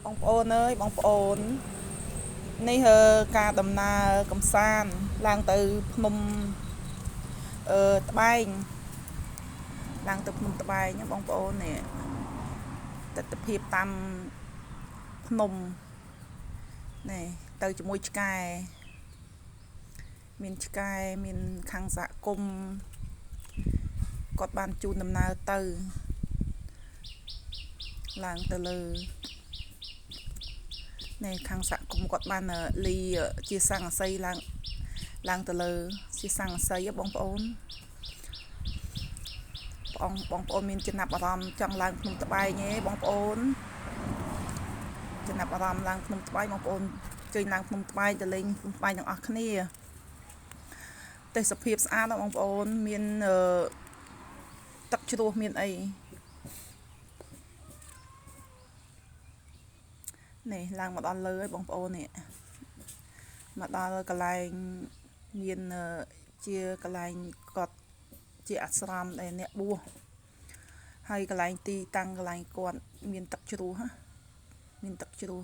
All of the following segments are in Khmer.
បងប្អូនអើយបងប្អូននេះការដំណើរកំសាន្តឡើងទៅភ្នំត្បែងឡើងទៅភ្នំត្បែងណាបងប្អូននេះទស្សនវិជ្ជាតាមភ្នំនេះទៅជាមួយឆ្កែមានឆ្កែមានខាងសហគមន៍គាត់បានជូនដំណើរទៅឡើងទៅលើនេះខាងសហគមន៍គាត់បានលីជាសង្កសីឡើងទៅលើជាសង្កសីបងប្អូនបងប្អូនមានចំណាប់អារម្មណ៍ចង់ឡើងភ្នំត្បែងទេបងប្អូនចំណាប់អារម្មណ៍ឡើងភ្នំត្បែងបងប្អូនជើញឡើងភ្នំត្បែងទៅលេងភ្នំត្បែងទាំងអស់គ្នាទេសភាពស្អាតបងប្អូនមានទឹកជ្រោះមានអីនេះឡើងមកដល់លើហើយបងប្អូននេះមកដល់កន្លែងមានជាកន្លែងកត់ជាអាស្រមដែលអ្នកបួសហើយកន្លែងទីតាំងកន្លែងគាត់មានទឹកជ្រោះមានទឹកជ្រោះ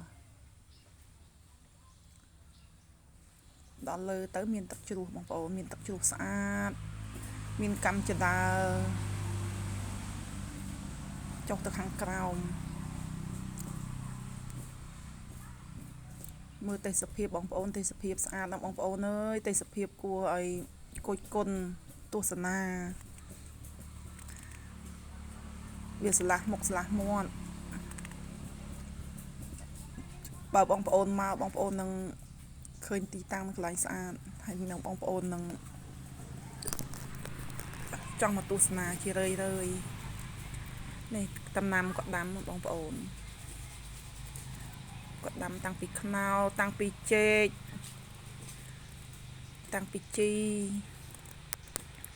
ដល់លើទៅមានទឹកជ្រោះបងប្អូនមានទឹកជ្រោះស្អាតមានកាំចដាលចុះទៅខាងក្រោមមើលទេសភាពបងប្អូនទេសភាពស្អាតណាស់បងប្អូនអើយទេសភាពគួរឲ្យគយគន់ទស្សនាវាស្លាស់មុខស្លាស់មាត់បើបងប្អូនមកបងប្អូននឹងឃើញទីតាំងកន្លែងស្អាតហើយនឹងបងប្អូននឹងចង់មកទស្សនាជារឿយនេះដំណាំក៏ដាំបងប្អូនគាត់ដាំតាំងពីខ្នោតាំងពីចេកតាំងពីជី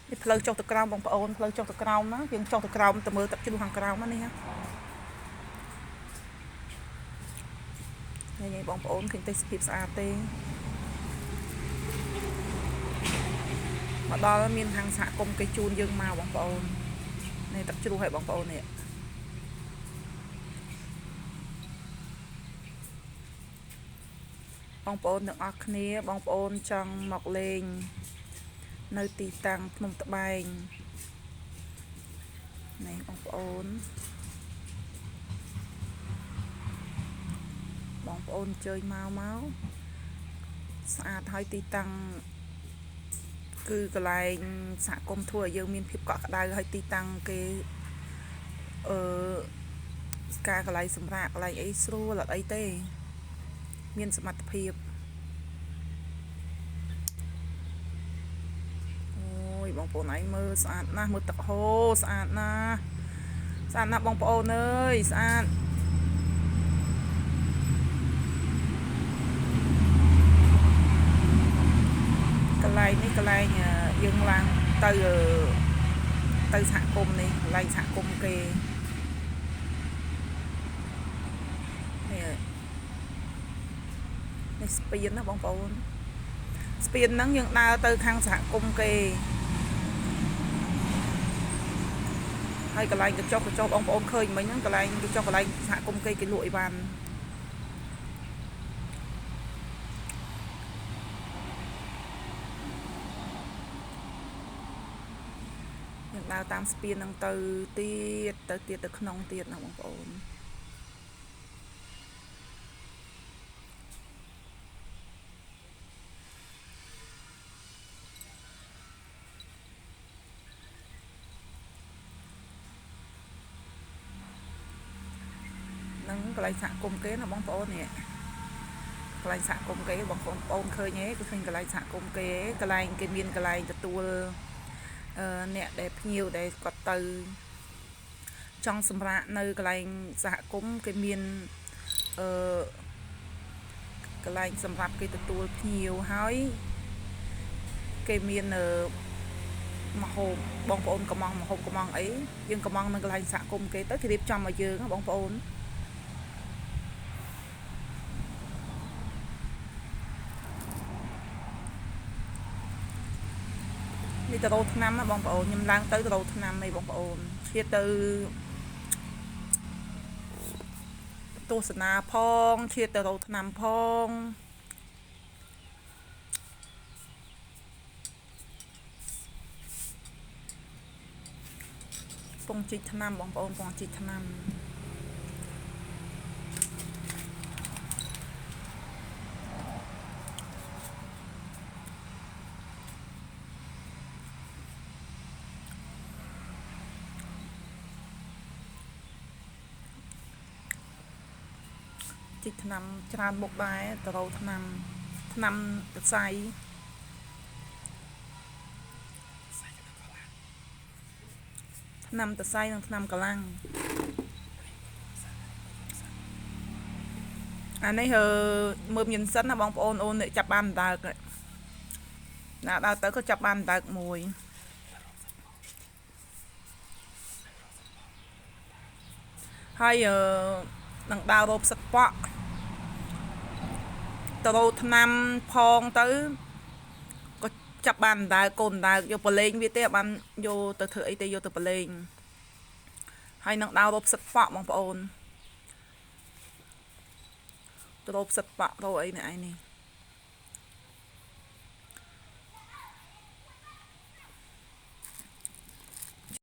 នេះផ្លូវចុះទៅក្រោមបងប្អូនផ្លូវចុះទៅក្រោមណាយើងចុះទៅក្រោមទៅមើលទឹកជ្រោះខាងក្រោមនេះនេះបងប្អូនឃើញទេសភាពស្អាតទេមកដល់មានខាងសហគមន៍គេជូនយើងមកបងប្អូននេះទឹកជ្រោះឲ្យបងប្អូននេះបងប្អូនទាំងអស់គ្នាបងប្អូនចង់មកលេងនៅទីតាំងភ្នំត្បែងនេះបងប្អូនអញ្ជើញមកស្អាតហើយទីតាំងគឺកន្លែងសហគមន៍ធ្វើឲ្យយើងមានភាពកក់ក្ដៅហើយទីតាំងគេការកន្លែងសម្រាប់កន្លែងអីស្រួលអត់អីទេមានសមត្ថភាពអូយបងប្អូនឯងមើលស្អាតណាស់មើលទឹកហូរស្អាតណាស់បងប្អូនអើយស្អាតកន្លែងនេះកន្លែងយើងឡើងទៅសហគមន៍នេះកន្លែងសហគមន៍គេនេះស្ពានណាបងប្អូនស្ពានហ្នឹងយើងដើរទៅខាងសហគមន៍គេហើយកន្លែងកញ្ចុះបងប្អូនឃើញមិញហ្នឹងកន្លែងកញ្ចុះកន្លែងសហគមន៍គេលក់អីវ៉ាន់យើងដើរតាមស្ពានហ្នឹងទៅទៀតទៅក្នុងទៀតណាបងប្អូននឹងកន្លែងសហគមន៍គេណាបងប្អូននេះកន្លែងសហគមន៍គេបងប្អូនឃើញទេគឺឃើញកន្លែងសហគមន៍គេកន្លែងគេមានកន្លែងទទួលអ្នកដែលភ្ញៀវដែលគាត់ទៅចង់សម្រាកនៅកន្លែងសហគមន៍គេមានកន្លែងសម្រាប់គេទទួលភ្ញៀវហើយគេមានមហូបបងប្អូនកំងមហូបកំងអីយើងកំងនៅកន្លែងសហគមន៍គេទៅគេរៀបចំឲ្យយើងបងប្អូននេះទៅរោឆ្នាំណាបងប្អូនខ្ញុំឡើងទៅរោឆ្នាំនេះបងប្អូនឈៀតទៅ ទស្សនាផងឈៀតទៅរកថ្នាំផងពងជីកថ្នាំបងប្អូនពងជីកថ្នាំជីកថ្នាំច្រើនមុខដែរទៅរកថ្នាំកសៃថ្នាំតសៃនិងថ្នាំកលាំងអានេះមើលញ៉ិនសិនណាបងប្អូនអូនចាប់បានដើកណាដើរទៅក៏ចាប់បានដើកមួយហើយនឹងដើររោបសឹកប៉ក់ទៅរោថ្នាំផងទៅក៏ចាប់បានដើកកូនដើកយកប្រឡែងវាទេបានយកទៅធ្វើអីទេយកទៅប្រឡែងហើយនឹងដើររោបសឹកប៉ក់បងប្អូនទៅរោបសឹកប៉ក់រោអីនេះឯនេះ